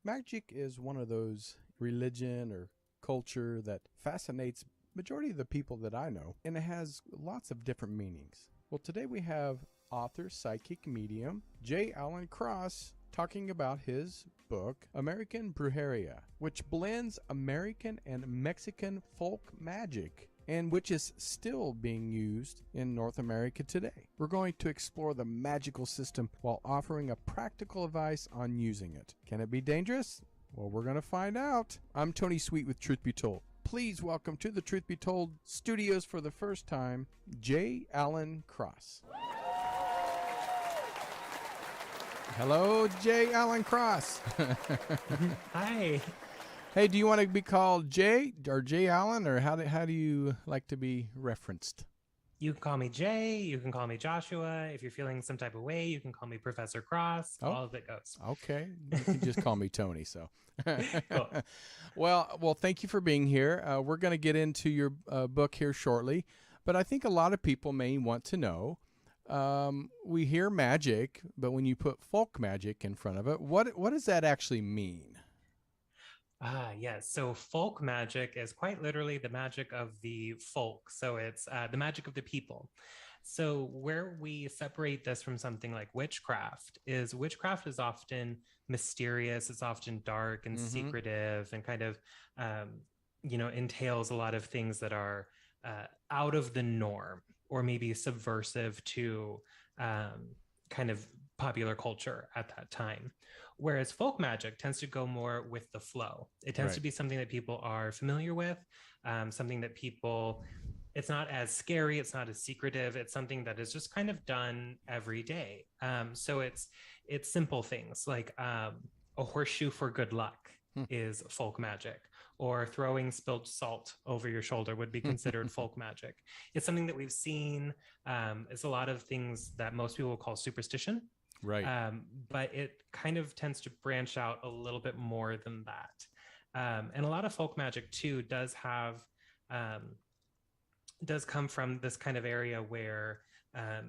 Magic is one of those religion or culture that fascinates majority of the people that I know, and it has lots of different meanings. Well, today we have author, psychic medium, J. Alan Cross, talking about his book, American Brujeria, which blends American and Mexican folk magic, and which is still being used in North America today. We're going to explore the magical system while offering a practical advice on using it. Can it be dangerous? Well, we're going to find out. I'm Tony Sweet with Truth Be Told. Please welcome to the Truth Be Told studios for the first time, J. Alan Cross. Hello, J. Alan Cross. Hi. Hey, do you want to be called Jay or J. Allen, or how do you like to be referenced? You can call me Jay. You can call me Joshua. If you're feeling some type of way, you can call me Professor Cross. Oh, all of it goes. Okay. You can just call me Tony. So, Cool. Well, thank you for being here. We're going to get into your book here shortly, but I think a lot of people may want to know. We hear magic, but when you put folk magic in front of it, what does that actually mean? Yes. So folk magic is quite literally the magic of the folk. So it's the magic of the people. So where we separate this from something like witchcraft is often mysterious. It's often dark and secretive and kind of, entails a lot of things that are out of the norm or maybe subversive to kind of popular culture at that time. Whereas folk magic tends to go more with the flow. It tends to be something that people are familiar with, something that it's not as scary, it's not as secretive, it's something that is just kind of done every day. So it's simple things like a horseshoe for good luck is folk magic, or throwing spilled salt over your shoulder would be considered folk magic. It's something that we've seen. It's a lot of things that most people call superstition. Right. But it kind of tends to branch out a little bit more than that. And a lot of folk magic too does come from this kind of area where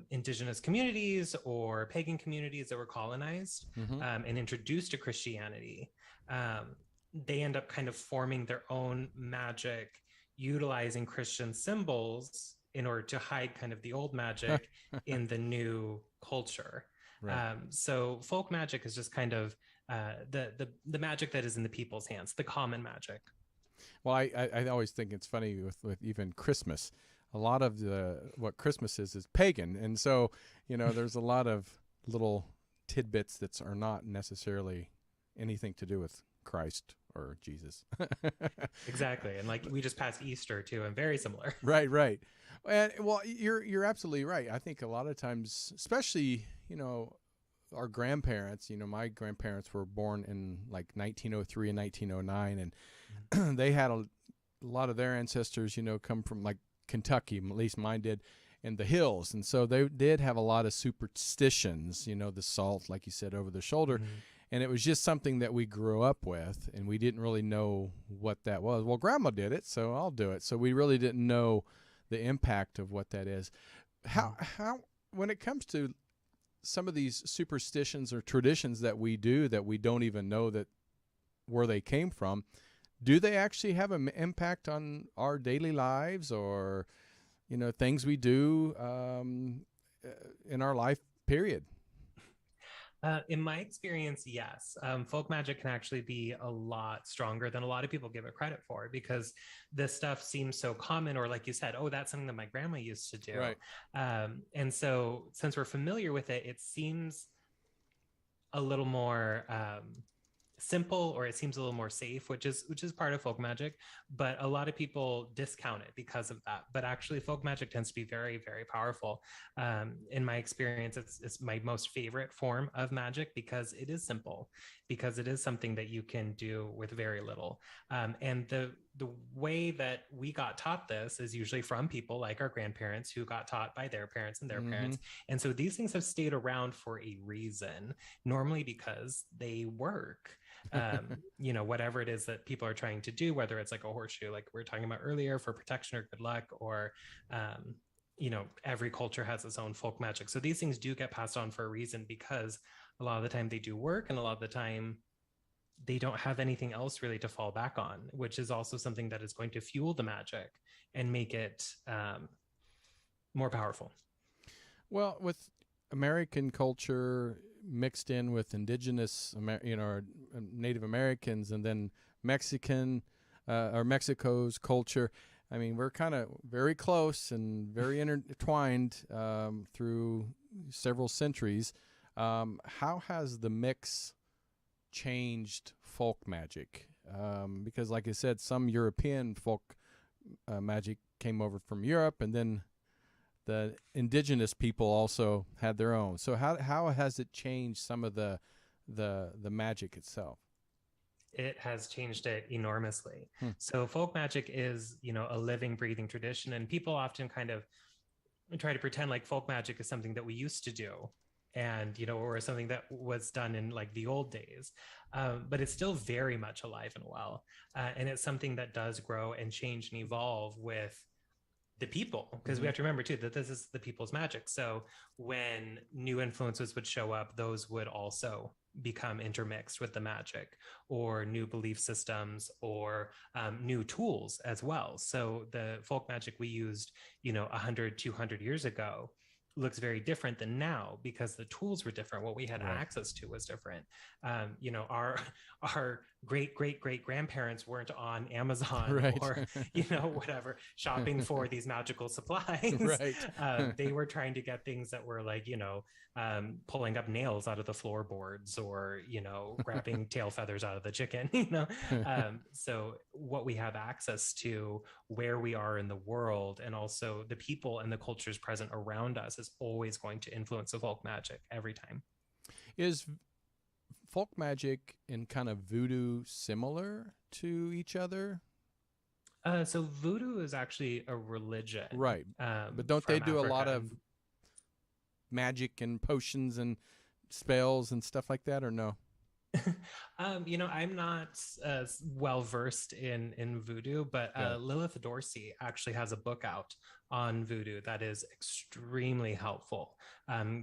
indigenous communities or pagan communities that were colonized and introduced to Christianity, they end up kind of forming their own magic, utilizing Christian symbols in order to hide kind of the old magic in the new culture. Right. So folk magic is just kind of the magic that is in the people's hands, the common magic. Well, I always think it's funny with even Christmas. A lot of what Christmas is pagan, and so there's a lot of little tidbits that are not necessarily anything to do with Christ or Jesus. Exactly. And like we just passed Easter too, and very similar. Right. And well, you're absolutely right. I think a lot of times, especially, our grandparents, my grandparents were born in like 1903 and 1909, and they had a lot of their ancestors, come from like Kentucky, at least mine did, and the hills. And so they did have a lot of superstitions, the salt, like you said, over the shoulder. And it was just something that we grew up with, and we didn't really know what that was. Well, Grandma did it, so I'll do it. So we really didn't know the impact of what that is. How when it comes to some of these superstitions or traditions that we do that we don't even know that where they came from, do they actually have an impact on our daily lives or, things we do in our life, period? In my experience, yes. Folk magic can actually be a lot stronger than a lot of people give it credit for, because this stuff seems so common, or like you said, oh, that's something that my grandma used to do. Right. And so since we're familiar with it, it seems a little more simple, or it seems a little more safe, which is part of folk magic, but a lot of people discount it because of that. But actually folk magic tends to be very, very powerful. In my experience, it's my most favorite form of magic because it is simple, because it is something that you can do with very little. And the way that we got taught this is usually from people like our grandparents who got taught by their parents and their parents. And so these things have stayed around for a reason, normally because they work. Whatever it is that people are trying to do, whether it's like a horseshoe, like we were talking about earlier, for protection or good luck, or, every culture has its own folk magic. So these things do get passed on for a reason, because a lot of the time they do work, and a lot of the time they don't have anything else really to fall back on, which is also something that is going to fuel the magic and make it more powerful. Well, with American culture mixed in with indigenous, or Native Americans, and then Mexican or Mexico's culture, I mean, we're kind of very close and very intertwined through several centuries. How has the mix changed folk magic? Because, like I said, some European folk magic came over from Europe, and then the indigenous people also had their own. So how has it changed some of the magic itself? It has changed it enormously. So folk magic is, a living, breathing tradition, and people often kind of try to pretend like folk magic is something that we used to do, and or something that was done in like the old days, but it's still very much alive and well, and it's something that does grow and change and evolve with the people, because we have to remember too that this is the people's magic. So when new influences would show up, those would also become intermixed with the magic, or new belief systems, or new tools as well. So the folk magic we used 100, 200 years ago looks very different than now, because the tools were different. What we had access to was different. Our great grandparents weren't on Amazon or whatever shopping for these magical supplies. They were trying to get things that were like pulling up nails out of the floorboards, or grabbing tail feathers out of the chicken. So what we have access to, where we are in the world, and also the people and the cultures present around us, is always going to influence the folk magic every time. Is folk magic and kind of voodoo similar to each other? So voodoo is actually a religion, right? But don't they do Africa a lot of magic and potions and spells and stuff like that, or no? I'm not well versed in voodoo, but Lilith Dorsey actually has a book out on voodoo that is extremely helpful.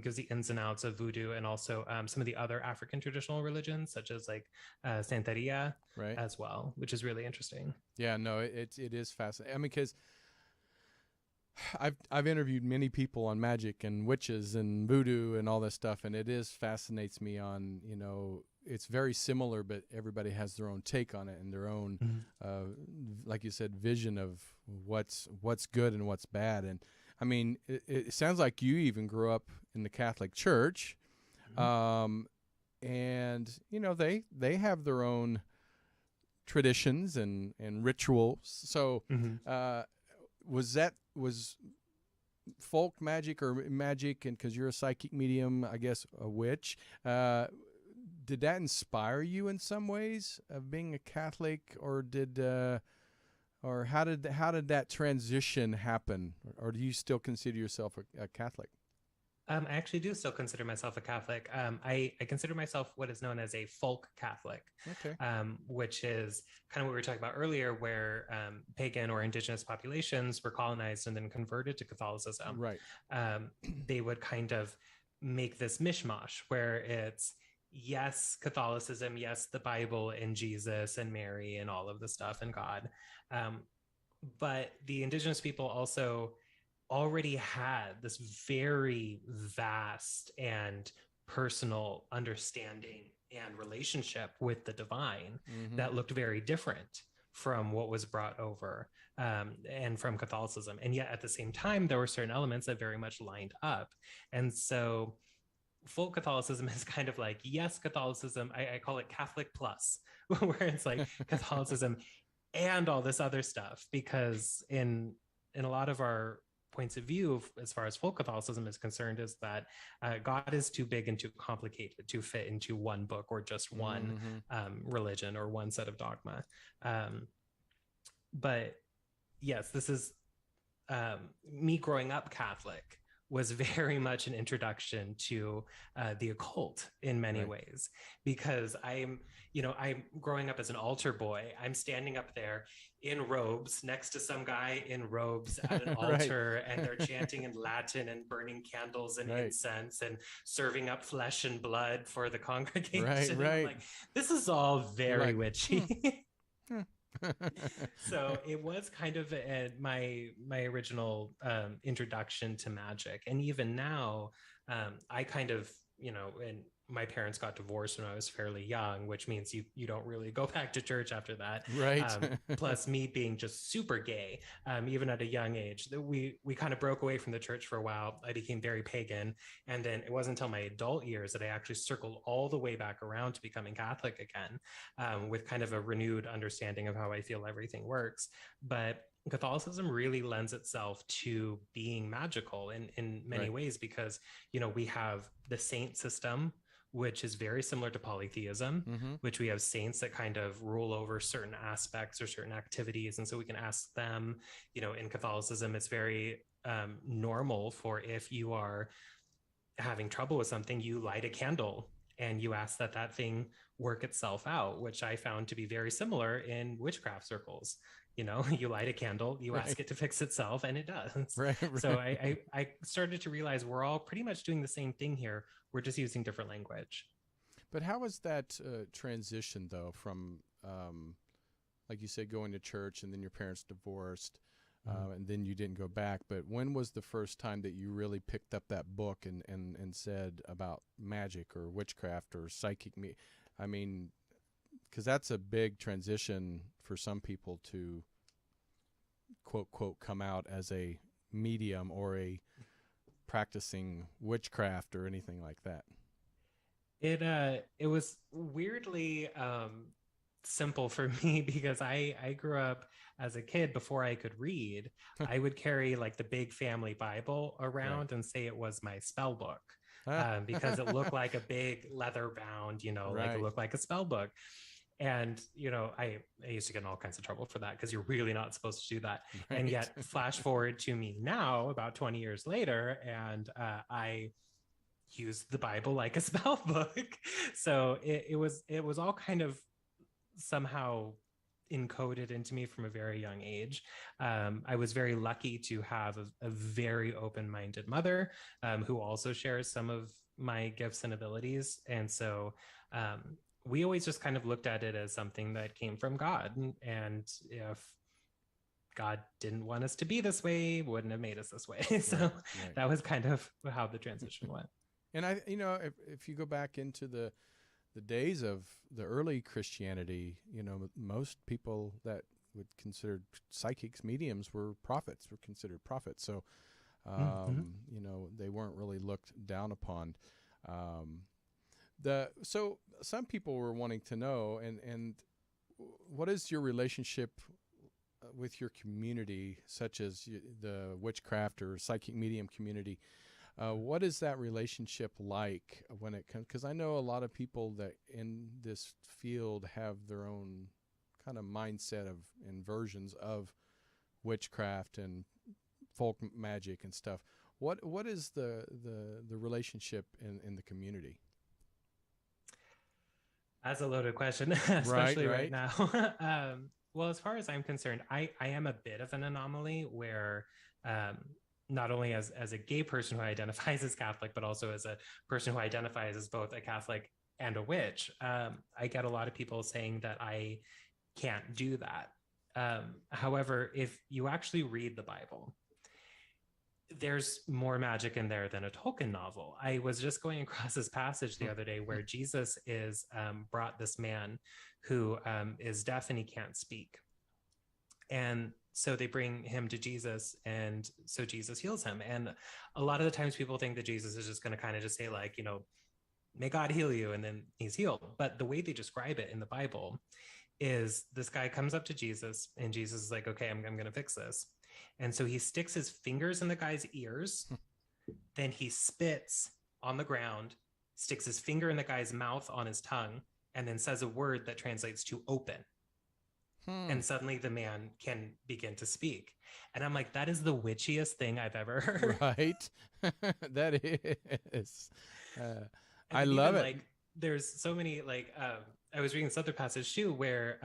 Gives the ins and outs of voodoo, and also some of the other African traditional religions, such as like Santeria, as well, which is really interesting. Yeah, no, it is fascinating. I mean, because I've interviewed many people on magic and witches and voodoo and all this stuff, and it fascinates me on it's very similar, but everybody has their own take on it and their own, like you said, vision of what's good and what's bad. And I mean, it sounds like you even grew up in the Catholic Church, and they have their own traditions and rituals. So was folk magic or magic, and because you're a psychic medium, I guess a witch, did that inspire you in some ways of being a Catholic, or how did that transition happen, or do you still consider yourself a Catholic? I actually do still consider myself a Catholic. I consider myself what is known as a folk Catholic, which is kind of what we were talking about earlier, where pagan or indigenous populations were colonized and then converted to Catholicism. They would kind of make this mishmash where it's, yes, Catholicism, yes, the Bible and Jesus and Mary and all of the stuff and God. But the indigenous people also already had this very vast and personal understanding and relationship with the divine that looked very different from what was brought over and from Catholicism. And yet at the same time, there were certain elements that very much lined up. And so full Catholicism is kind of like, yes, Catholicism, I call it Catholic plus, where it's like Catholicism and all this other stuff, because in a lot of our points of view, as far as full Catholicism is concerned, is that God is too big and too complicated to fit into one book or just one religion or one set of dogma. But yes, this is me growing up Catholic, was very much an introduction to the occult in many ways, because I'm growing up as an altar boy. I'm standing up there in robes next to some guy in robes at an altar, and they're chanting in Latin and burning candles and incense and serving up flesh and blood for the congregation. I'm like, this is all very witchy. So it was kind of my original introduction to magic. And even now, I kind of, and my parents got divorced when I was fairly young, which means you don't really go back to church after that. Plus me being just super gay, even at a young age, that we kind of broke away from the church for a while. I became very pagan. And then it wasn't until my adult years that I actually circled all the way back around to becoming Catholic again, with kind of a renewed understanding of how I feel everything works. But Catholicism really lends itself to being magical in many ways, because, we have the saint system, which is very similar to polytheism, which we have saints that kind of rule over certain aspects or certain activities. And so we can ask them, in Catholicism, it's very normal for, if you are having trouble with something, you light a candle and you ask that thing work itself out, which I found to be very similar in witchcraft circles. You light a candle, you ask it to fix itself, and it does. So I started to realize we're all pretty much doing the same thing here. We're just using different language. But how was that transition, though, from, like you said, going to church, and then your parents divorced, and then you didn't go back? But when was the first time that you really picked up that book and said about magic or witchcraft or psychic? I mean, because that's a big transition for some people to, quote, come out as a medium or a practicing witchcraft or anything like that. It was weirdly simple for me, because I grew up as a kid, before I could read, I would carry like the big family Bible around and say it was my spell book. Because it looked like a big leather bound, like it looked like a spell book. And, I used to get in all kinds of trouble for that, because you're really not supposed to do that. And yet flash forward to me now, about 20 years later, and I use the Bible like a spell book. So it was all kind of somehow encoded into me from a very young age. I was very lucky to have a very open-minded mother, who also shares some of my gifts and abilities. And so we always just kind of looked at it as something that came from God. And if God didn't want us to be this way, wouldn't have made us this way. So that was kind of how the transition went. And if you go back into the days of the early Christianity, most people that would consider psychics, mediums, were considered prophets. So, they weren't really looked down upon. So some people were wanting to know, and what is your relationship with your community, such as the witchcraft or psychic medium community? What is that relationship like when it comes? Because I know a lot of people that in this field have their own kind of mindset and versions of witchcraft and folk magic and stuff. What is the relationship in the community? That's a loaded question, especially right now. Well, as far as I'm concerned, I am a bit of an anomaly where, not only as a gay person who identifies as Catholic, but also as a person who identifies as both a Catholic and a witch, I get a lot of people saying that I can't do that. However, if you actually read the Bible, there's more magic in there than a Tolkien novel. I was just going across this passage the other day where Jesus is brought this man who is deaf and he can't speak. And so they bring him to Jesus, and so Jesus heals him. And a lot of the times people think that Jesus is just going to kind of just say like, may God heal you, and then he's healed. But the way they describe it in the Bible is this guy comes up to Jesus, and Jesus is like, okay, I'm going to fix this. And so he sticks his fingers in the guy's ears, then he spits on the ground, sticks his finger in the guy's mouth on his tongue, and then says a word that translates to open. And suddenly the man can begin to speak. And I'm like, that is the witchiest thing I've ever heard. Right. That is. And I then love even it. like, there's so many, like, I was reading this other passage too, where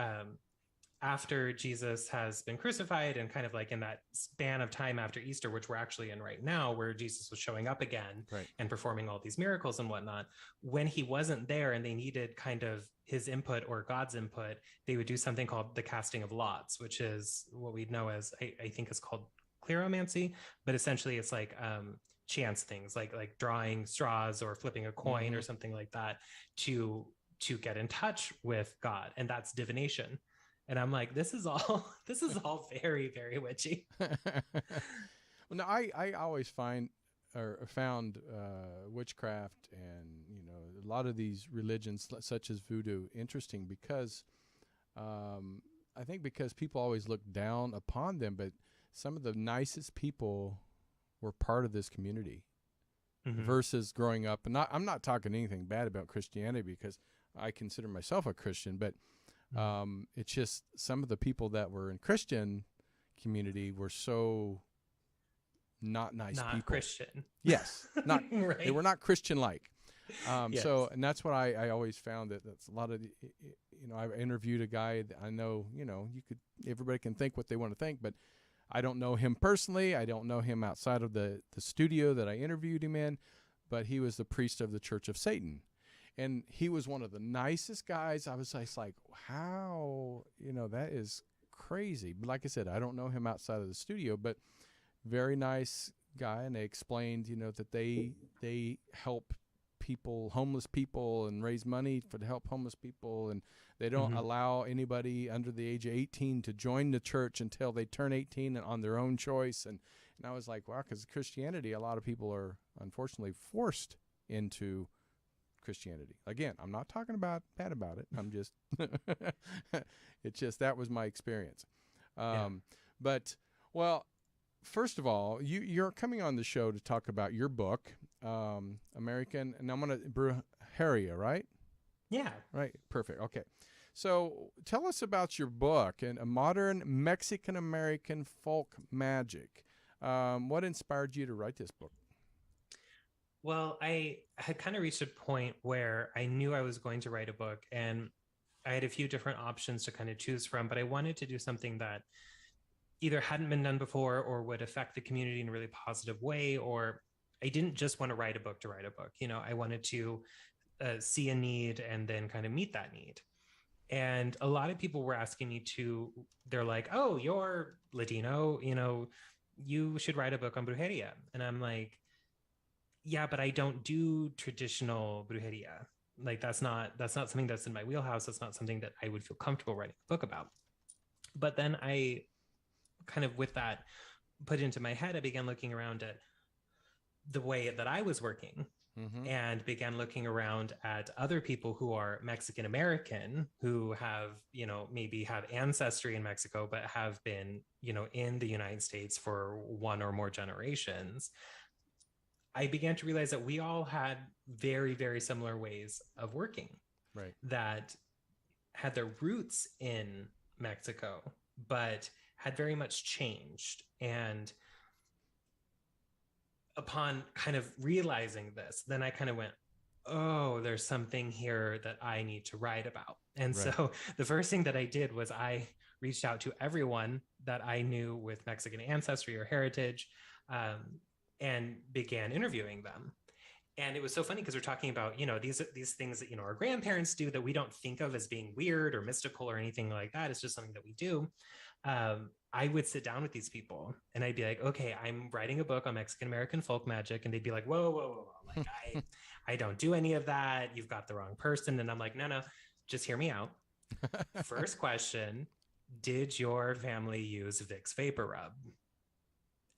after Jesus has been crucified and kind of like in that span of time after Easter, which we're actually in right now, where Jesus was showing up again Right. and performing all these miracles and whatnot, when he wasn't there and they needed kind of his input or God's input, they would do something called the casting of lots, which is what we know as, I think is called cleromancy, but essentially it's like chance things, like drawing straws or flipping a coin or something like that to get in touch with God. And that's divination. And I'm like, this is all very, very witchy. Well, no, I always found witchcraft and, you know, a lot of these religions such as voodoo interesting because I think because people always look down upon them, but some of the nicest people were part of this community versus growing up. And I'm not talking anything bad about Christianity because I consider myself a Christian, but it's just some of the people that were in Christian community were so not nice not people. Christian. Yes. Not right. They were not Christian-like. Yes. So, and that's what I always found that's a lot of, you know, I interviewed a guy that I know, you know, everybody can think what they want to think, but I don't know him personally. I don't know him outside of the studio that I interviewed him in, but he was the priest of the Church of Satan. And he was one of the nicest guys. I was just like, how, you know, that is crazy. But like I said, I don't know him outside of the studio, but very nice guy. And they explained, you know, that they help people, homeless people, and raise money to help homeless people. And they don't allow anybody under the age of 18 to join the church until they turn 18 and on their own choice. And I was like, wow, because Christianity, a lot of people are unfortunately forced into Christianity. Again, I'm not talking bad about it. I'm just, it's just, that was my experience. But, well, first of all, you're coming on the show to talk about your book, American, and I'm going to, Brujeria, right? Yeah. Right. Perfect. Okay. So tell us about your book and a modern Mexican-American folk magic. What inspired you to write this book? Well, I had kind of reached a point where I knew I was going to write a book, and I had a few different options to kind of choose from, but I wanted to do something that either hadn't been done before or would affect the community in a really positive way, or I didn't just want to write a book to write a book. You know, I wanted to see a need and then kind of meet that need. And a lot of people were asking me they're like, oh, you're Latino, you know, you should write a book on brujeria. And I'm like, yeah, but I don't do traditional brujeria. Like that's not something that's in my wheelhouse. That's not something that I would feel comfortable writing a book about. But then I kind of, with that put into my head, I began looking around at the way that I was working and began looking around at other people who are Mexican American, who have, you know, maybe have ancestry in Mexico, but have been, you know, in the United States for one or more generations. I began to realize that we all had very, very similar ways of working, right, that had their roots in Mexico, but had very much changed. And upon kind of realizing this, then I kind of went, oh, there's something here that I need to write about. And right. So the first thing that I did was I reached out to everyone that I knew with Mexican ancestry or heritage, and began interviewing them. And it was so funny because we're talking about, you know, these things that, you know, our grandparents do that we don't think of as being weird or mystical or anything like that. It's just something that we do. I would sit down with these people and I'd be like, okay, I'm writing a book on Mexican American folk magic. And they'd be like, whoa. Like, I don't do any of that. You've got the wrong person. And I'm like, no, just hear me out. First question, did your family use Vicks Vapor Rub?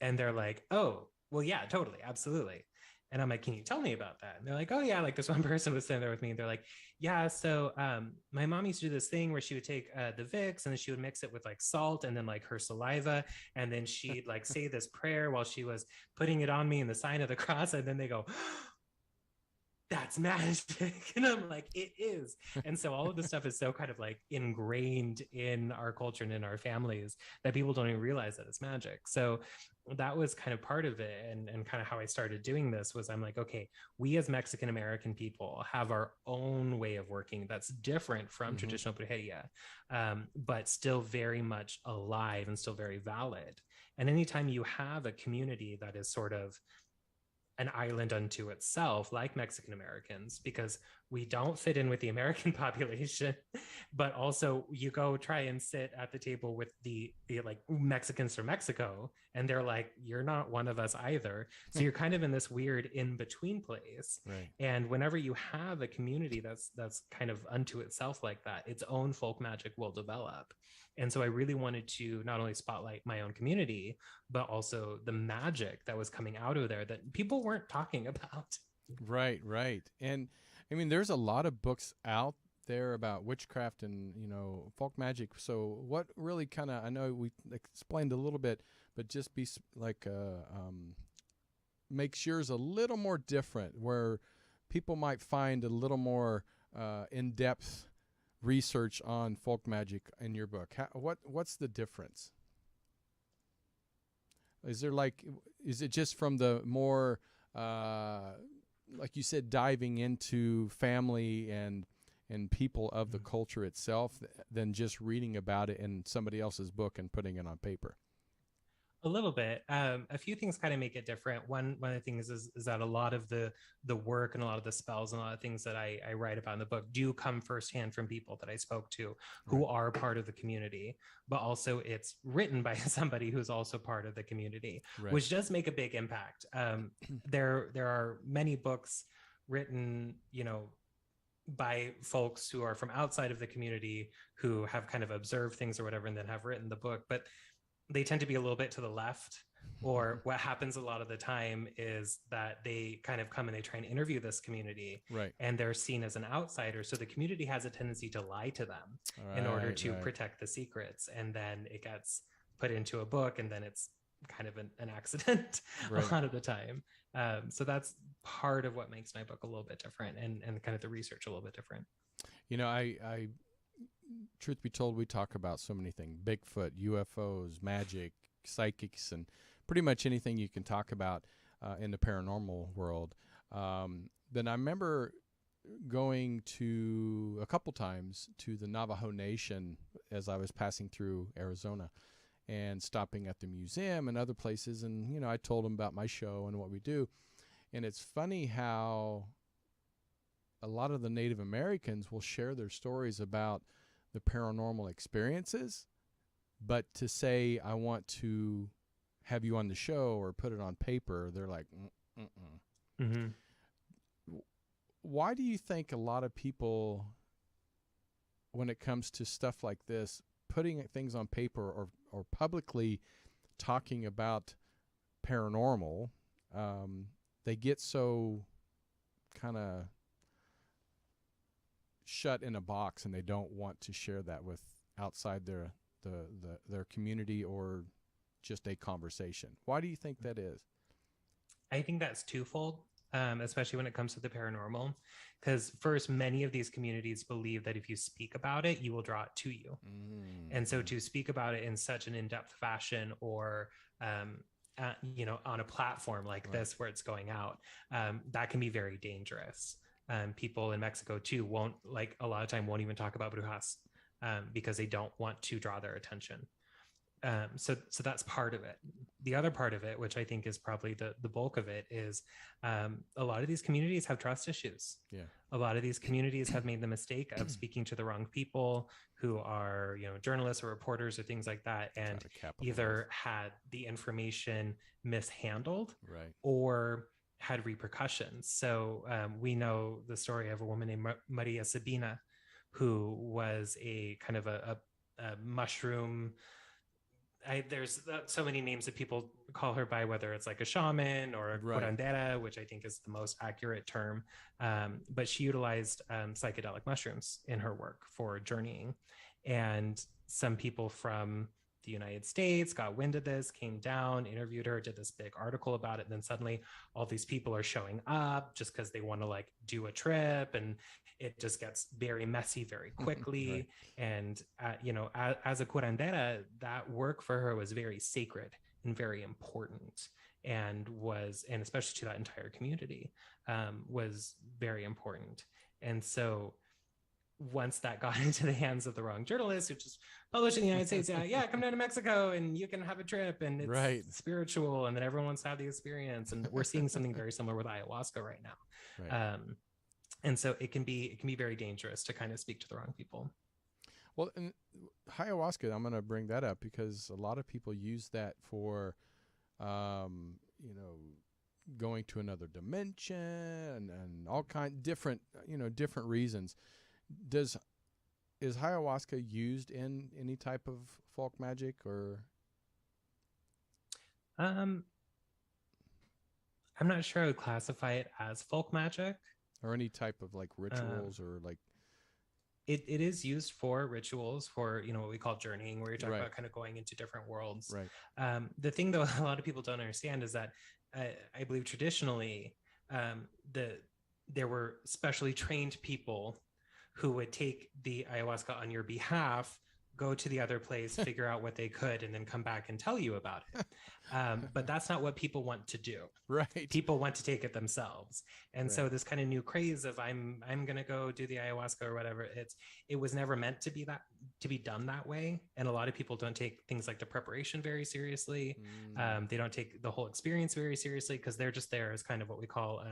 And they're like, oh, well, yeah, totally. Absolutely. And I'm like, can you tell me about that? And they're like, oh yeah, like this one person was sitting there with me and they're like, yeah, so my mom used to do this thing where she would take the Vicks and then she would mix it with like salt and then like her saliva. And then she'd like say this prayer while she was putting it on me in the sign of the cross. And then they go, that's magic. And I'm like, it is. And so all of this stuff is so kind of like ingrained in our culture and in our families that people don't even realize that it's magic. So that was kind of part of it. And kind of how I started doing this was I'm like, okay, we as Mexican American people have our own way of working that's different from traditional brujeria, but still very much alive and still very valid. And anytime you have a community that is sort of an island unto itself, like Mexican Americans, because we don't fit in with the American population, but also you go try and sit at the table with the like Mexicans from Mexico, and they're like, you're not one of us either. So you're kind of in this weird in-between place. Right. And whenever you have a community that's kind of unto itself like that, its own folk magic will develop. And so I really wanted to not only spotlight my own community, but also the magic that was coming out of there that people weren't talking about. Right, right. And I mean, there's a lot of books out there about witchcraft and, you know, folk magic. So what really kind of, I know we explained a little bit, but just be like, makes yours a little more different, where people might find a little more in-depth research on folk magic in your book. What's the difference? Is it just from the more, like you said, diving into family and people of the culture itself than just reading about it in somebody else's book and putting it on paper? A little bit. A few things kind of make it different. One of the things is that a lot of the work and a lot of the spells and a lot of things that I write about in the book do come firsthand from people that I spoke to who are part of the community, but also it's written by somebody who's also part of the community, which does make a big impact. There are many books written, you know, by folks who are from outside of the community who have kind of observed things or whatever and then have written the book, but they tend to be a little bit to the left. Or what happens a lot of the time is that they kind of come and they try and interview this community, and they're seen as an outsider. So the community has a tendency to lie to them in order to protect the secrets. And then it gets put into a book, and then it's kind of an accident a lot of the time. So that's part of what makes my book a little bit different, and kind of the research a little bit different. You know, I truth be told, we talk about so many things: Bigfoot, UFOs, magic, psychics, and pretty much anything you can talk about in the paranormal world. Then I remember going to a couple times to the Navajo Nation as I was passing through Arizona and stopping at the museum and other places. And, you know, I told them about my show and what we do. And it's funny how a lot of the Native Americans will share their stories about the paranormal experiences, but to say, I want to have you on the show or put it on paper, they're like, Why do you think a lot of people, when it comes to stuff like this, putting things on paper or publicly talking about paranormal, they get so kind of shut in a box and they don't want to share that with outside their community or just a conversation? Why do you think that is? I think that's twofold, especially when it comes to the paranormal. Because first, many of these communities believe that if you speak about it, you will draw it to you. And so to speak about it in such an in-depth fashion, or you know, on a platform like this where it's going out, that can be very dangerous. People in Mexico too won't, like, a lot of time won't even talk about brujas because they don't want to draw their attention. So that's part of it. The other part of it, which I think is probably the bulk of it, is a lot of these communities have trust issues. Yeah. A lot of these communities have made the mistake of speaking to the wrong people who are, you know, journalists or reporters or things like that, and either had the information mishandled or had repercussions. So we know the story of a woman named Maria Sabina, who was a kind of a mushroom. There's so many names that people call her by, whether it's like a shaman or a curandera, which I think is the most accurate term. But she utilized psychedelic mushrooms in her work for journeying. And some people from the United States, got wind of this, came down, interviewed her, did this big article about it. And then suddenly all these people are showing up just because they want to like do a trip, and it just gets very messy very quickly. Right. And, as a curandera, that work for her was very sacred and very important, and especially to that entire community, was very important. And so once that got into the hands of the wrong journalists who just published in the United States, come down to Mexico and you can have a trip and it's spiritual, and then everyone wants to have the experience. And we're seeing something very similar with ayahuasca right now. Right. And so it can be very dangerous to kind of speak to the wrong people. Well, and ayahuasca, I'm going to bring that up because a lot of people use that for, going to another dimension and all different reasons. Is ayahuasca used in any type of folk magic or? I'm not sure I would classify it as folk magic. Or any type of like rituals or like. It is used for rituals, for what we call journeying, where you're talking about kind of going into different worlds. Right. The thing though, a lot of people don't understand is that I believe traditionally there were specially trained people who would take the ayahuasca on your behalf, go to the other place, figure out what they could, and then come back and tell you about it. But that's not what people want to do. Right. People want to take it themselves. And so this kind of new craze of I'm going to go do the ayahuasca or whatever, it was never meant to be done that way. And a lot of people don't take things like the preparation very seriously. They don't take the whole experience very seriously because they're just there as kind of what we call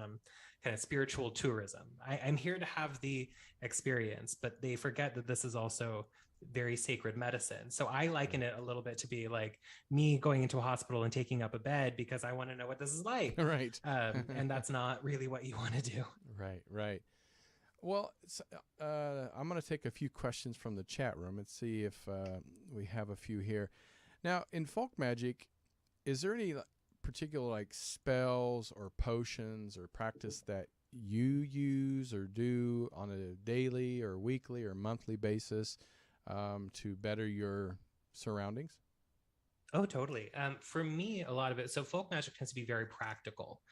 kind of spiritual tourism. I'm here to have the experience, but they forget that this is also very sacred medicine. So I liken it a little bit to be like me going into a hospital and taking up a bed because I want to know what this is like. Right. And that's not really what you want to do. Right. Well, I'm going to take a few questions from the chat room and see if we have a few here. Now, in folk magic, is there any particular like spells or potions or practice that you use or do on a daily or weekly or monthly basis to better your surroundings? Oh, totally. For me, a lot of it, so folk magic tends to be very practical.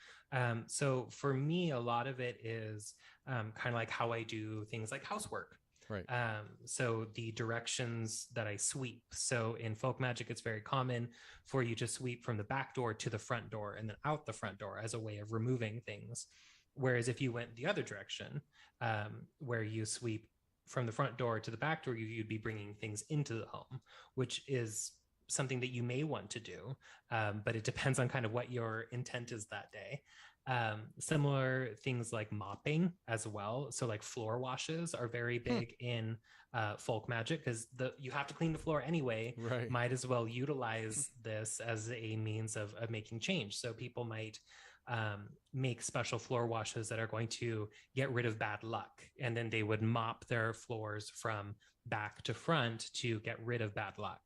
So for me, a lot of it is kind of like how I do things like housework. Right. So the directions that I sweep. So in folk magic, it's very common for you to sweep from the back door to the front door and then out the front door as a way of removing things. Whereas if you went the other direction, where you sweep from the front door to the back door, you'd be bringing things into the home, which is something that you may want to do, but it depends on kind of what your intent is that day. Similar things like mopping as well. So like floor washes are very big in folk magic because you have to clean the floor anyway. Right. Might as well utilize this as a means of making change. So people might make special floor washes that are going to get rid of bad luck. And then they would mop their floors from back to front to get rid of bad luck.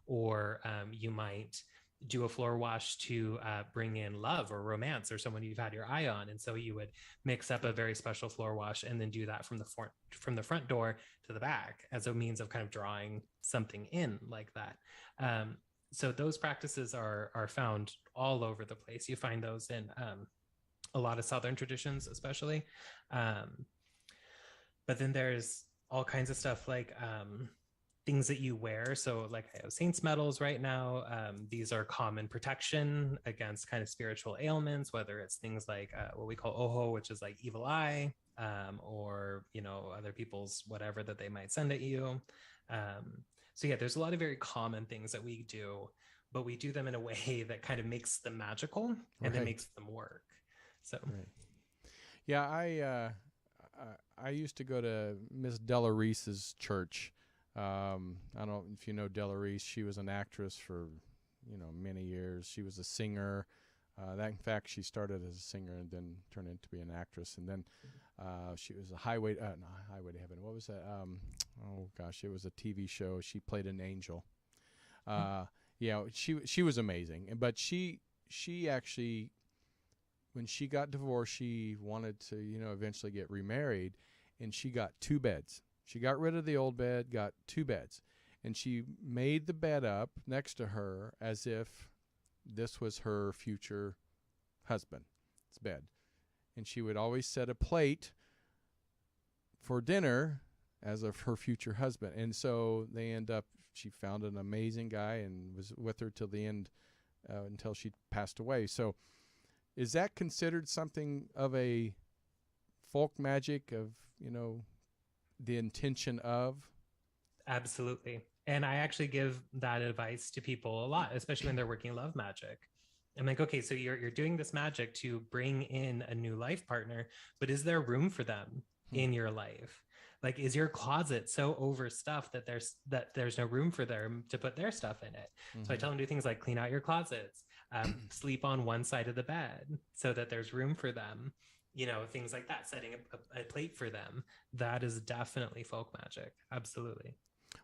Or you might do a floor wash to bring in love or romance or someone you've had your eye on. And so you would mix up a very special floor wash and then do that from the front door to the back as a means of kind of drawing something in like that. So those practices are found all over the place. You find those in a lot of Southern traditions, especially. But then there's all kinds of stuff like things that you wear. So like I have saints medals right now. These are common protection against kind of spiritual ailments, whether it's things like what we call ojo, which is like evil eye, or, other people's whatever that they might send at you. So yeah, there's a lot of very common things that we do, but we do them in a way that kind of makes them magical and then makes them work. So, yeah, I used to go to Miss Delorese's church. I don't know if you know Delores. She was an actress for, many years. She was a singer. In fact, she started as a singer and then turned into be an actress. And then she was a Highway to Heaven. What was that? Oh gosh, it was a TV show. She played an angel. She was amazing. But she actually, when she got divorced, she wanted to, eventually get remarried, and she got 2 beds. She got rid of the old bed, got 2 beds. and she made the bed up next to her as if this was her future husband's bed. And she would always set a plate for dinner as of her future husband. And so she found an amazing guy and was with her till the end, until she passed away. So is that considered something of a folk magic of, the intention of? Absolutely. And I actually give that advice to people a lot, especially when they're working love magic. I'm like, okay, so you're doing this magic to bring in a new life partner, but is there room for them in your life? Like, is your closet so overstuffed that there's no room for them to put their stuff in it? Mm-hmm. So I tell them to do things like clean out your closets, sleep on one side of the bed so that there's room for them, things like that, setting a plate for them. That is definitely folk magic. Absolutely.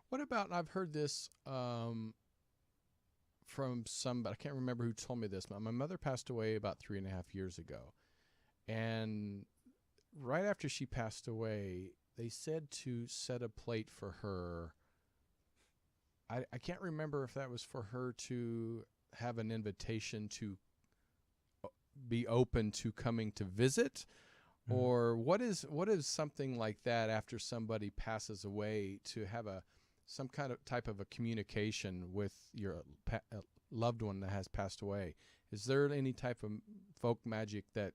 What about, I've heard this from somebody, I can't remember who told me this, but my mother passed away about 3.5 years ago. And right after she passed away, they said to set a plate for her. I can't remember if that was for her to have an invitation to be open to coming to visit, or what is something like that after somebody passes away, to have some kind of type of a communication with your loved one that has passed away. Is there any type of folk magic that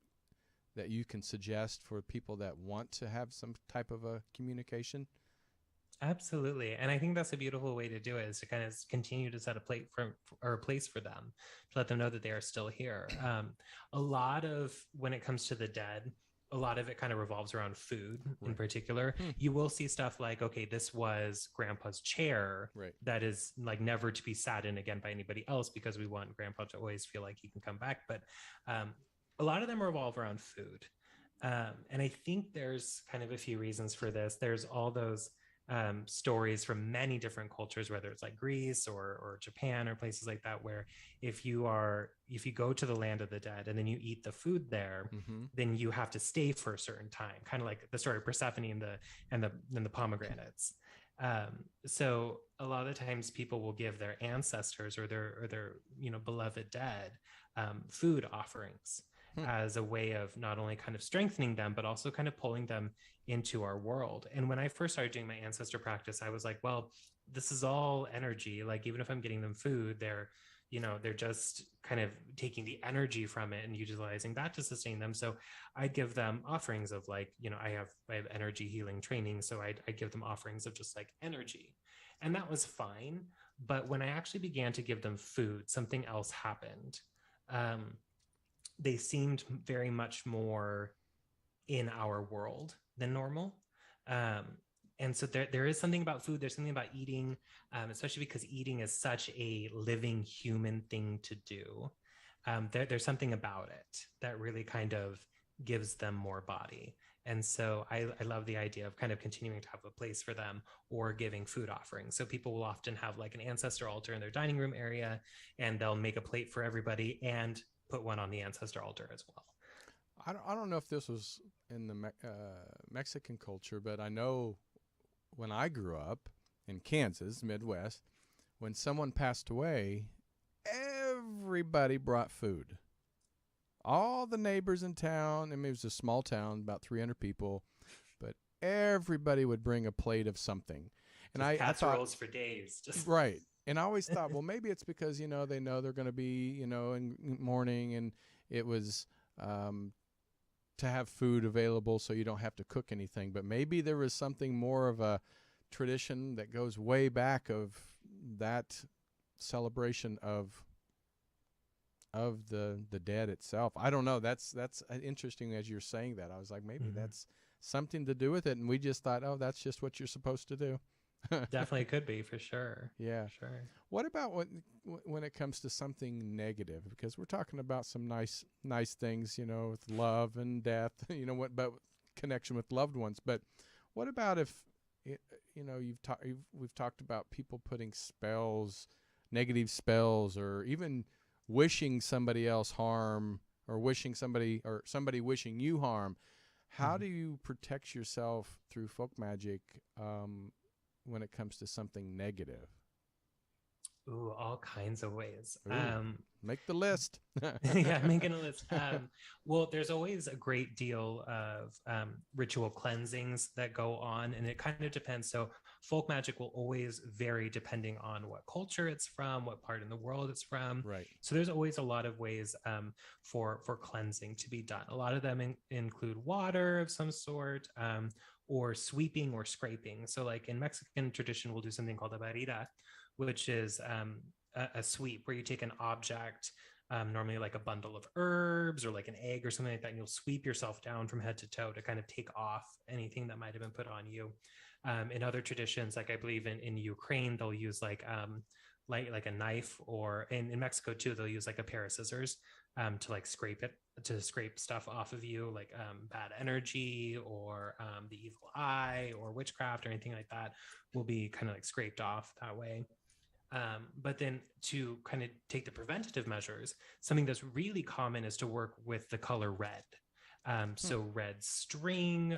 you can suggest for people that want to have some type of a communication? Absolutely. And I think that's a beautiful way to do it, is to kind of continue to set a plate or a place for them, to let them know that they are still here. A lot of, when it comes to the dead, a lot of it kind of revolves around food in particular. You will see stuff like, okay, this was grandpa's chair that is like never to be sat in again by anybody else, because we want grandpa to always feel like he can come back. But a lot of them revolve around food. And I think there's kind of a few reasons for this. There's all those stories from many different cultures, whether it's like Greece or Japan or places like that, where if you go to the land of the dead and then you eat the food there, then you have to stay for a certain time, kind of like the story of Persephone and the pomegranates. So a lot of the times people will give their ancestors or their beloved dead food offerings as a way of not only kind of strengthening them, but also kind of pulling them into our world. And when I first started doing my ancestor practice, I was like, well, this is all energy. Like, even if I'm getting them food, they're just kind of taking the energy from it and utilizing that to sustain them. So I'd give them offerings of like, I have energy healing training. So I'd give them offerings of just like energy. And that was fine. But when I actually began to give them food, something else happened. They seemed very much more in our world than normal. And so there is something about food. There's something about eating, especially because eating is such a living human thing to do. There's something about it that really kind of gives them more body. And so I love the idea of kind of continuing to have a place for them, or giving food offerings. So people will often have like an ancestor altar in their dining room area, and they'll make a plate for everybody and put one on the ancestor altar as well. I don't know if this was in the Mexican culture, but I know when I grew up in Kansas, Midwest, when someone passed away, everybody brought food. All the neighbors in town, I mean, it was a small town, about 300 people, but everybody would bring a plate of something. And I thought, for days. Right. And I always thought, well, maybe it's because, they know they're going to be, in mourning, and it was to have food available so you don't have to cook anything. But maybe there was something more of a tradition that goes way back of that celebration of the dead itself. I don't know. That's interesting as you're saying that. I was like, maybe that's something to do with it. And we just thought, oh, that's just what you're supposed to do. Definitely could be, for sure. Yeah. Sure. What about when it comes to something negative? Because we're talking about some nice things, with love and death, but connection with loved ones. But what about if, we've talked about people putting spells, negative spells, or even wishing somebody else harm, or somebody wishing you harm. How do you protect yourself through folk magic when it comes to something negative? Ooh, all kinds of ways. Ooh, make the list. Yeah, making a list. Well, there's always a great deal of ritual cleansings that go on, and it kind of depends. So, folk magic will always vary depending on what culture it's from, what part in the world it's from. Right. So, there's always a lot of ways for cleansing to be done. A lot of them include water of some sort, or sweeping or scraping. So, like in Mexican tradition, we'll do something called a barrida, which is a sweep where you take an object, normally like a bundle of herbs or like an egg or something like that, and you'll sweep yourself down from head to toe to kind of take off anything that might have been put on you. In other traditions, like I believe in Ukraine, they'll use like a knife, or in Mexico too, they'll use like a pair of scissors to like scrape stuff off of you, like bad energy or the evil eye or witchcraft or anything like that will be kind of like scraped off that way. But then to kind of take the preventative measures, something that's really common is to work with the color red. So red string,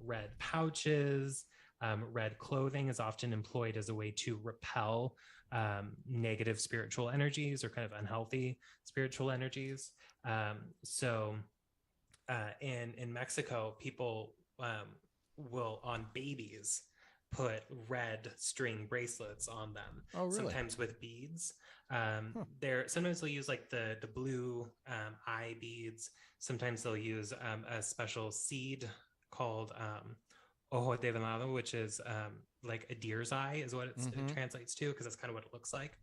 red pouches, red clothing is often employed as a way to repel negative spiritual energies or kind of unhealthy spiritual energies. In Mexico, people will, on babies, put red string bracelets on them. Oh, really? Sometimes with beads. Sometimes they'll use like the blue eye beads. Sometimes they'll use a special seed called ojo de venado, which is like a deer's eye is what it translates to, because that's kind of what it looks like.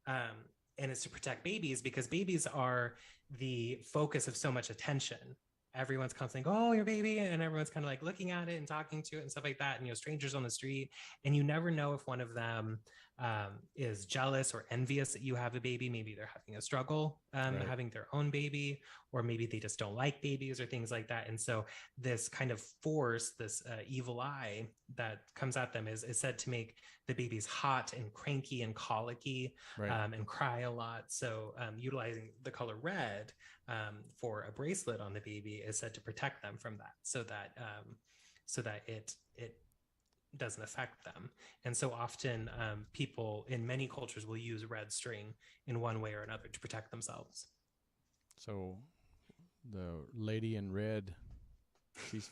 And it's to protect babies, because babies are the focus of so much attention. Everyone's constantly going, oh, your baby, and everyone's kind of like looking at it and talking to it and stuff like that. And, strangers on the street, and you never know if one of them is jealous or envious that you have a baby. Maybe they're having a struggle having their own baby, or maybe they just don't like babies or things like that. And so this kind of force, this evil eye that comes at them is said to make the babies hot and cranky and colicky, and cry a lot. So utilizing the color red for a bracelet on the baby is said to protect them from that, so that it doesn't affect them. And so often people in many cultures will use red string in one way or another to protect themselves. So the lady in red,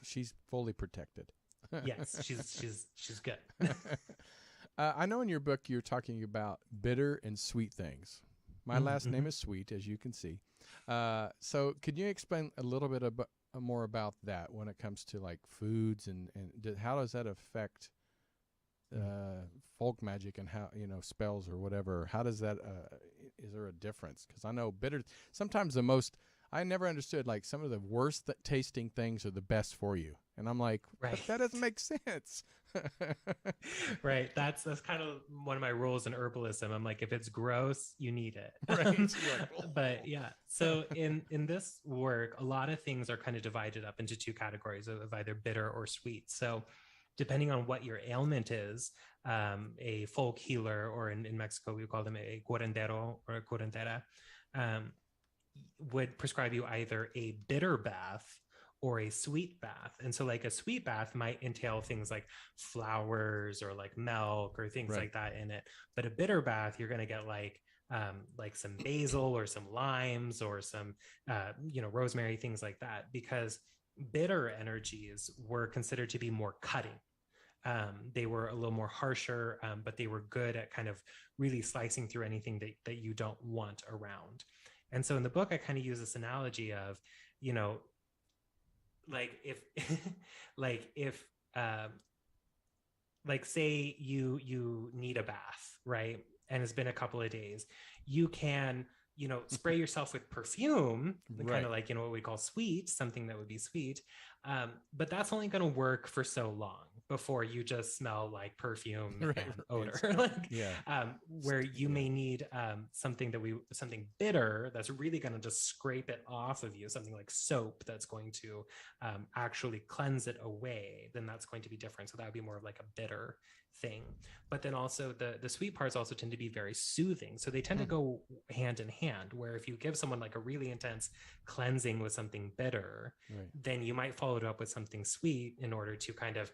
she's fully protected. Yes, she's good. I know in your book you're talking about bitter and sweet things. My last name is Sweet, as you can see. So could you explain a little bit more about that when it comes to like foods and how does that affect folk magic and how, spells or whatever? How does that, is there a difference? Because I know bitter, sometimes I never understood, like some of the worst tasting things are the best for you. And I'm like, but that doesn't make sense. Right. That's kind of one of my rules in herbalism. I'm like, if it's gross, you need it. Right. But yeah. So in this work, a lot of things are kind of divided up into two categories of either bitter or sweet. So depending on what your ailment is, a folk healer, or in Mexico, we call them a curandero or a curandera, would prescribe you either a bitter bath or a sweet bath. And so like a sweet bath might entail things like flowers or like milk or things like that in it. But a bitter bath, you're going to get like some basil or some limes or some, rosemary, things like that, because bitter energies were considered to be more cutting. They were a little more harsher, but they were good at kind of really slicing through anything that you don't want around. And so in the book, I kind of use this analogy of, say you need a bath, right? And it's been a couple of days. You can, spray yourself with perfume, kind of like, what we call sweet, something that would be sweet. But that's only going to work for so long before you just smell like perfume and odor. Where you may need something bitter that's really going to just scrape it off of you, something like soap that's going to actually cleanse it away. Then that's going to be different. So that would be more of like a bitter thing. But then also the sweet parts also tend to be very soothing. So they tend to go hand in hand, where if you give someone like a really intense cleansing with something bitter, then you might follow it up with something sweet in order to kind of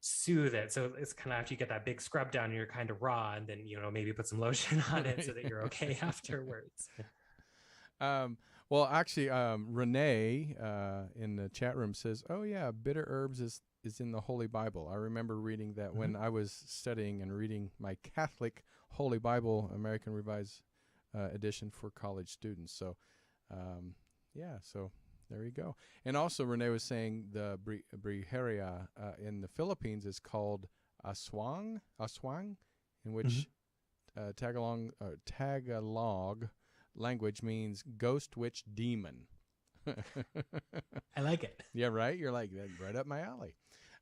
soothe it. So it's kind of after you get that big scrub down and you're kind of raw, and then, maybe put some lotion on it so that you're okay afterwards. Well, actually, Renee in the chat room says, "Oh yeah, bitter herbs is in the Holy Bible." I remember reading that when I was studying and reading my Catholic Holy Bible, American Revised Edition for college students. So, yeah, so there you go. And also, Renee was saying the Brujeria in the Philippines is called Aswang, in which Tagalog language means ghost, witch, demon. I like it. Yeah, right? You're like, right up my alley.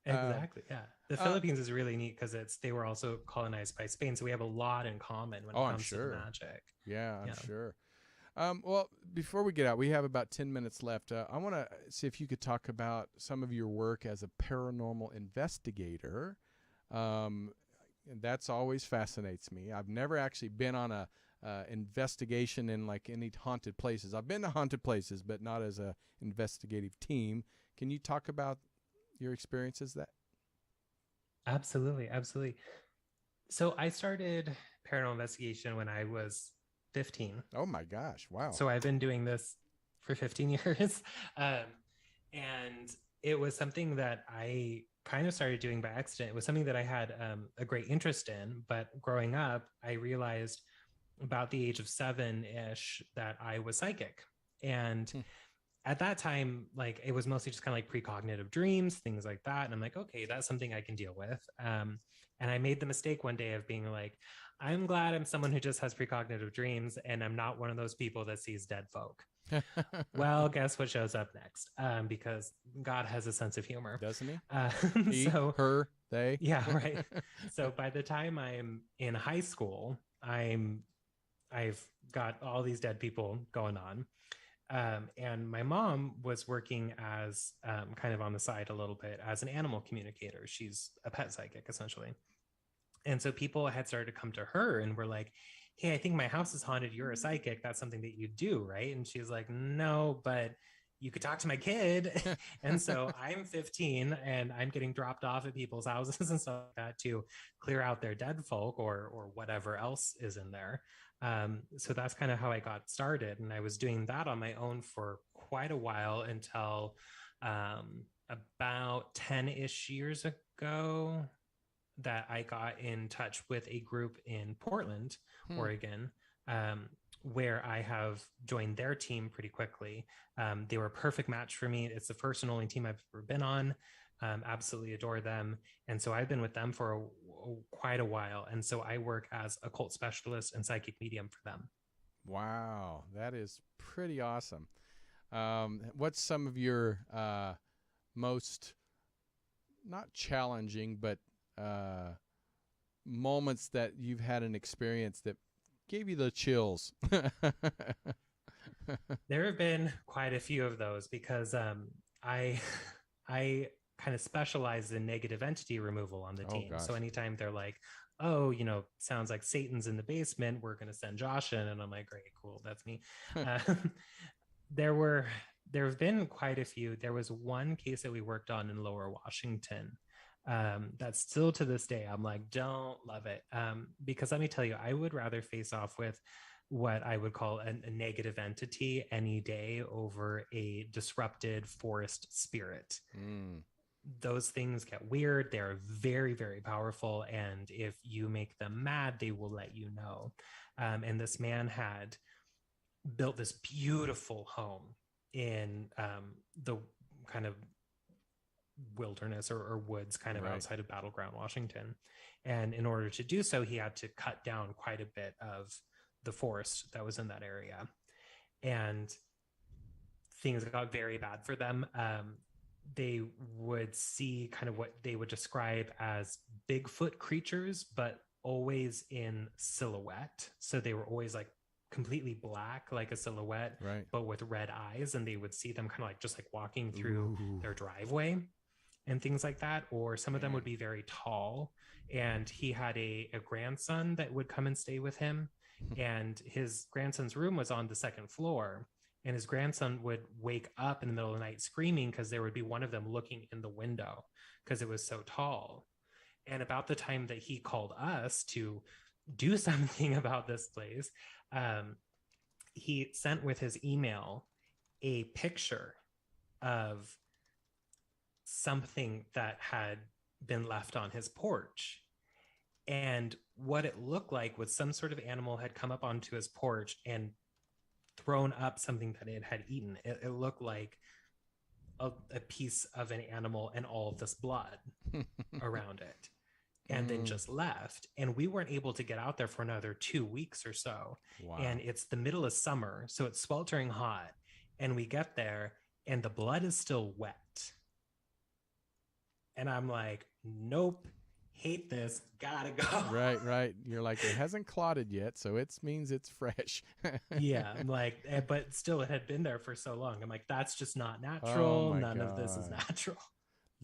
Exactly. Yeah. The Philippines is really neat because they were also colonized by Spain. So we have a lot in common when it comes to the magic. Yeah, I'm sure. Well, before we get out, we have about 10 minutes left. I want to see if you could talk about some of your work as a paranormal investigator. That's always fascinates me. I've never actually been on a investigation in like any haunted places. I've been to haunted places, but not as a investigative team. Can you talk about your experiences that? Absolutely. So I started paranormal investigation when I was 15. Oh my gosh. Wow. So I've been doing this for 15 years. And it was something that I kind of started doing by accident. It was something that I had a great interest in, but growing up, I realized about the age of 7-ish that I was psychic. And at that time, like, it was mostly just kind of like precognitive dreams, things like that. And I'm like, okay, that's something I can deal with. And I made the mistake one day of being like, I'm glad I'm someone who just has precognitive dreams and I'm not one of those people that sees dead folk. Well, guess what shows up next? Because God has a sense of humor. Doesn't he? He, so, her, they. Yeah, right. So by the time I'm in high school, I've got all these dead people going on. And my mom was working as kind of on the side a little bit as an animal communicator. She's a pet psychic, essentially. And so people had started to come to her and were like, hey, I think my house is haunted. You're a psychic. That's something that you do, right? And she's like, no, but you could talk to my kid. And so I'm 15 and I'm getting dropped off at people's houses and stuff like that to clear out their dead folk or whatever else is in there. So that's kind of how I got started. And I was doing that on my own for quite a while until about 10-ish years ago that I got in touch with a group in Portland, Oregon, where I have joined their team pretty quickly. They were a perfect match for me. It's the first and only team I've ever been on. Absolutely adore them. And so I've been with them for quite a while. And so I work as a occult specialist and psychic medium for them. Wow, that is pretty awesome. What's some of your most, not challenging, but moments that you've had an experience that gave you the chills? There have been quite a few of those because I kind of specialize in negative entity removal on the team. Gosh. So anytime they're like, oh, sounds like Satan's in the basement, we're going to send Josh in. And I'm like, great, cool. That's me. There have been quite a few. There was one case that we worked on in Lower Washington. That's still to this day, I'm like, don't love it. Because let me tell you, I would rather face off with what I would call a negative entity any day over a disrupted forest spirit. Those things get weird. They're very, very powerful. And if you make them mad, they will let you know. And this man had built this beautiful home in the kind of wilderness or woods kind of outside of Battleground, Washington. And in order to do so, he had to cut down quite a bit of the forest that was in that area. And things got very bad for them. They would see kind of what they would describe as Bigfoot creatures, but always in silhouette. So they were always like completely black, like a silhouette, but with red eyes. And they would see them kind of like just like walking through their driveway and things like that. Or some of them would be very tall. And he had a grandson that would come and stay with him. And his grandson's room was on the second floor. And his grandson would wake up in the middle of the night screaming because there would be one of them looking in the window because it was so tall. And about the time that he called us to do something about this place, he sent with his email a picture of something that had been left on his porch. And what it looked like was some sort of animal had come up onto his porch and thrown up something that it had eaten. It looked like a piece of an animal and all of this blood around it, and then just left. And we weren't able to get out there for another 2 weeks or so. Wow. And it's the middle of summer, so it's sweltering hot. And we get there and the blood is still wet. And I'm like, nope, hate this, gotta go. Right. You're like, it hasn't clotted yet, so it means it's fresh. Yeah, I'm like, but still, it had been there for so long. I'm like, that's just not natural. None of this is natural.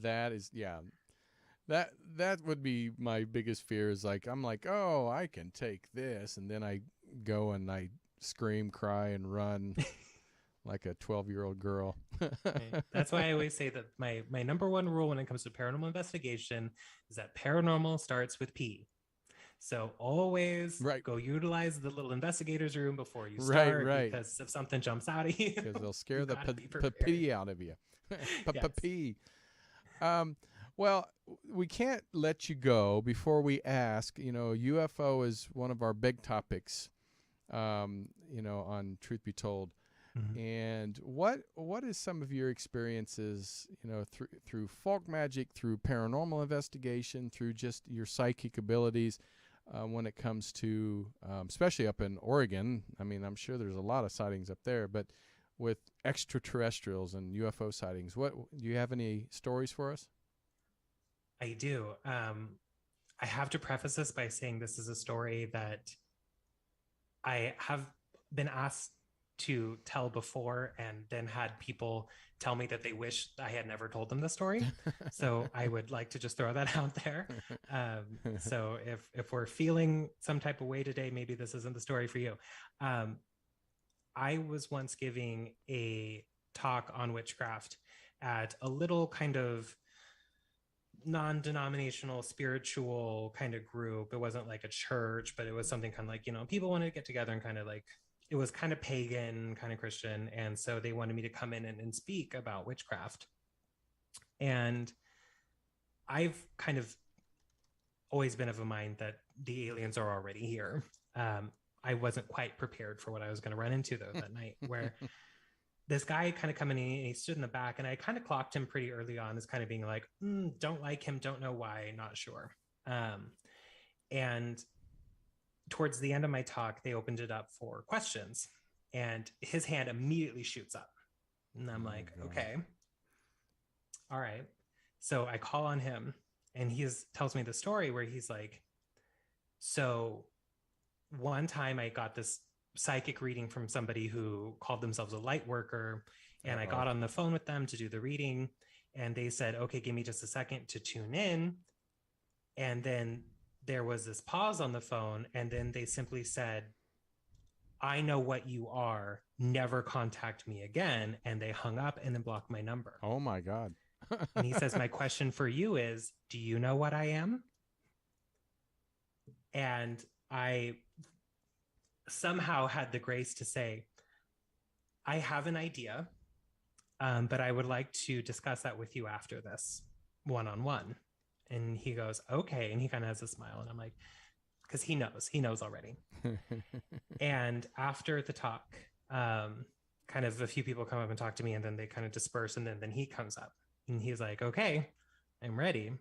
That is, yeah. That would be my biggest fear. Is like, I'm like, oh, I can take this, and then I go and I scream, cry, and run like a 12-year-old girl. Right. That's why I always say that my number one rule when it comes to paranormal investigation is that paranormal starts with P. So always go utilize the little investigator's room before you start, because if something jumps out of you, because they'll scare the pee out of you. Pee. Well, we can't let you go before we ask. UFO is one of our big topics, on Truth Be Told. Mm-hmm. And what is some of your experiences, through folk magic, through paranormal investigation, through just your psychic abilities, when it comes to, especially up in Oregon? I mean, I'm sure there's a lot of sightings up there, but with extraterrestrials and UFO sightings, do you have any stories for us? I do. I have to preface this by saying this is a story that I have been asked to tell before, and then had people tell me that they wish I had never told them the story. So I would like to just throw that out there. So if we're feeling some type of way today, maybe this isn't the story for you. I was once giving a talk on witchcraft at a little kind of non-denominational spiritual kind of group. It wasn't like a church, but it was something kind of like, people wanted to get together and kind of like, it was kind of pagan, kind of Christian. And so they wanted me to come in and speak about witchcraft. And I've kind of always been of a mind that the aliens are already here. I wasn't quite prepared for what I was going to run into though that night, where this guy kind of coming in and he stood in the back, and I kind of clocked him pretty early on as kind of being like, don't like him, don't know why, not sure. And towards the end of my talk, they opened it up for questions, and his hand immediately shoots up. And I'm like, okay, all right. So I call on him, and he tells me the story where he's like, so one time I got this psychic reading from somebody who called themselves a light worker, and I got on the phone with them to do the reading, and they said, okay, give me just a second to tune in. And then there was this pause on the phone, and then they simply said, I know what you are, never contact me again. And they hung up and then blocked my number. Oh my God. And he says, my question for you is, do you know what I am? And I somehow had the grace to say, I have an idea, but I would like to discuss that with you after this one-on-one. And he goes, okay. And he kind of has a smile. And I'm like, because he knows already. And after the talk, kind of a few people come up and talk to me, and then they kind of disperse. And then he comes up and he's like, okay, I'm ready.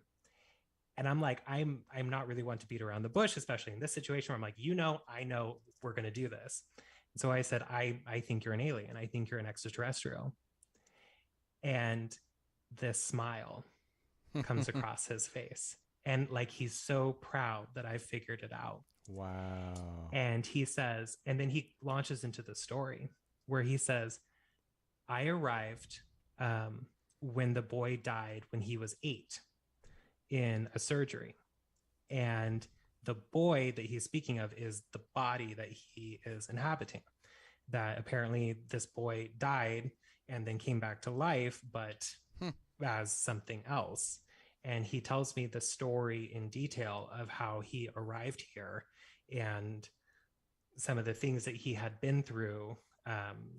And I'm like, I'm not really one to beat around the bush, especially in this situation where I'm like, I know we're going to do this. And so I said, I think you're an alien. I think you're an extraterrestrial. And this smile comes across his face. And like, he's so proud that I figured it out. Wow. And he says, and then he launches into the story where he says, I arrived when the boy died when he was 8 in a surgery. And the boy that he's speaking of is the body that he is inhabiting. That apparently this boy died and then came back to life, but as something else. And he tells me the story in detail of how he arrived here and some of the things that he had been through.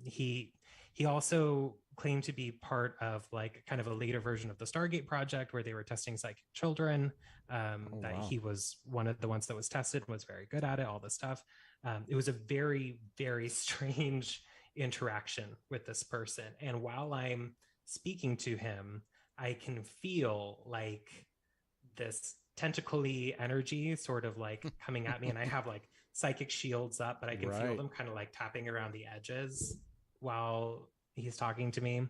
He also claimed to be part of like kind of a later version of the Stargate project where they were testing psychic children. That wow. he was one of the ones that was tested and was very good at it, all this stuff. It was a very, very strange interaction with this person. And while I'm speaking to him, I can feel like this tentacly energy sort of like coming at me. And I have like psychic shields up, but I can feel them kind of like tapping around the edges while he's talking to me.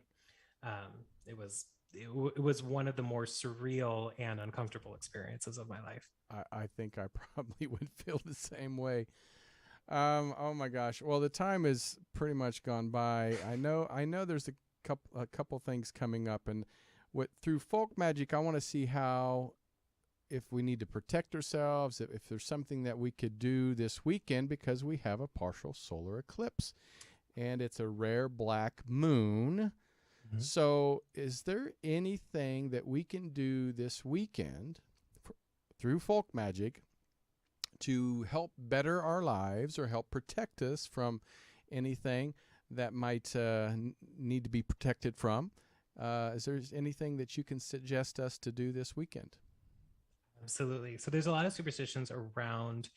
It was one of the more surreal and uncomfortable experiences of my life. I think I probably would feel the same way. Oh my gosh. Well, the time is pretty much gone by. I know there's a couple things coming up, and through folk magic, I want to see how, if we need to protect ourselves, if there's something that we could do this weekend, because we have a partial solar eclipse and it's a rare black moon. Mm-hmm. So is there anything that we can do this weekend through folk magic to help better our lives or help protect us from anything that might need to be protected from? Is there anything that you can suggest us to do this weekend? Absolutely. So there's a lot of superstitions around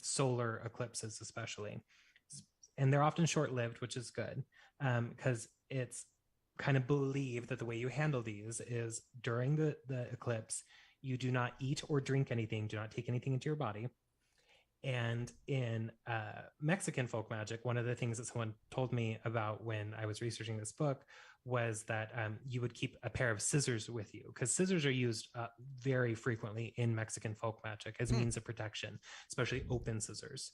solar eclipses, especially. And they're often short-lived, which is good, because it's kind of believed that the way you handle these is during the eclipse, you do not eat or drink anything, do not take anything into your body. And in Mexican folk magic, one of the things that someone told me about when I was researching this book was that you would keep a pair of scissors with you, because scissors are used very frequently in Mexican folk magic as means of protection, especially open scissors.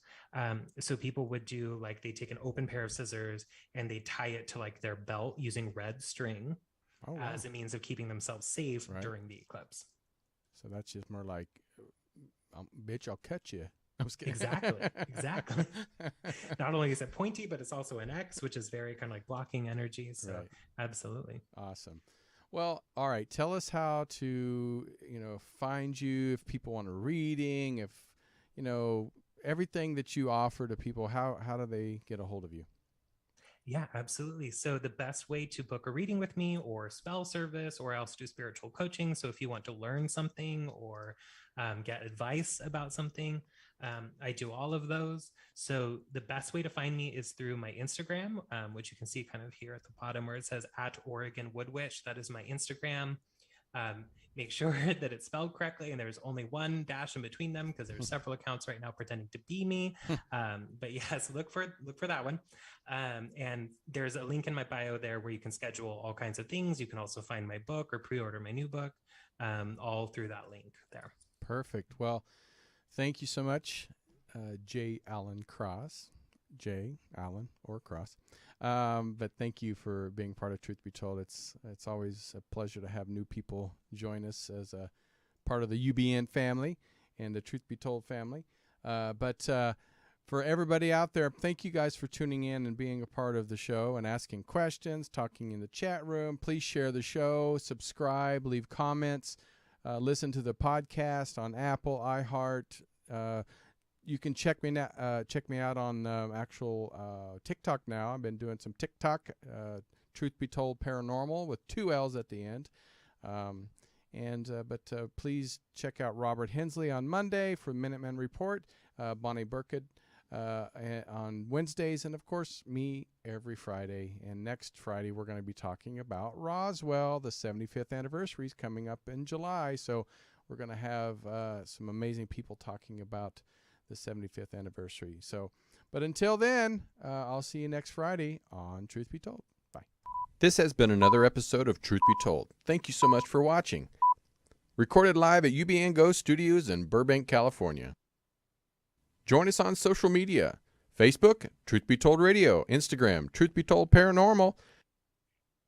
So people would do like, they take an open pair of scissors and they tie it to like their belt using red string as a means of keeping themselves safe during the eclipse. So that's just more like, bitch, I'll cut you. Exactly. Not only is it pointy, but it's also an X, which is very kind of like blocking energy. So absolutely. Awesome. Well, all right. Tell us how to, find you if people want a reading, if, everything that you offer to people, how do they get a hold of you? Yeah, absolutely. So the best way to book a reading with me or spell service or else do spiritual coaching. So if you want to learn something or get advice about something, I do all of those. So the best way to find me is through my Instagram, which you can see kind of here at the bottom where it says @OregonWoodWitch. That is my Instagram. Make sure that it's spelled correctly and there's only one dash in between them, because there's several accounts right now pretending to be me. But yes, look for that one. And there's a link in my bio there where you can schedule all kinds of things. You can also find my book or pre-order my new book, all through that link there. Perfect. Well, thank you so much, J. Allen Cross, J. Allen or Cross. But thank you for being part of Truth Be Told. It's always a pleasure to have new people join us as a part of the UBN family and the Truth Be Told family. But for everybody out there, thank you guys for tuning in and being a part of the show and asking questions, talking in the chat room. Please share the show, subscribe, leave comments, listen to the podcast on Apple, iHeart. You can check me out on actual TikTok now. I've been doing some TikTok, Truth Be Told Paranormal with 2 L's at the end. But please check out Robert Hensley on Monday for Minutemen Report, Bonnie Burkett on Wednesdays, and of course me every Friday. And next Friday we're going to be talking about Roswell. The 75th anniversary is coming up in July, so we're going to have some amazing people talking about the 75th anniversary. So, but until then, I'll see you next Friday on Truth Be Told. Bye. This has been another episode of Truth Be Told. Thank you so much for watching. Recorded live at UBN Go Studios in Burbank, California. Join us on social media: Facebook, Truth Be Told Radio; Instagram, Truth Be Told Paranormal.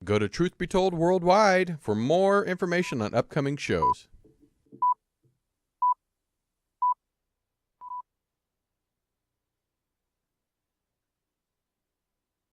Go to Truth Be Told Worldwide for more information on upcoming shows.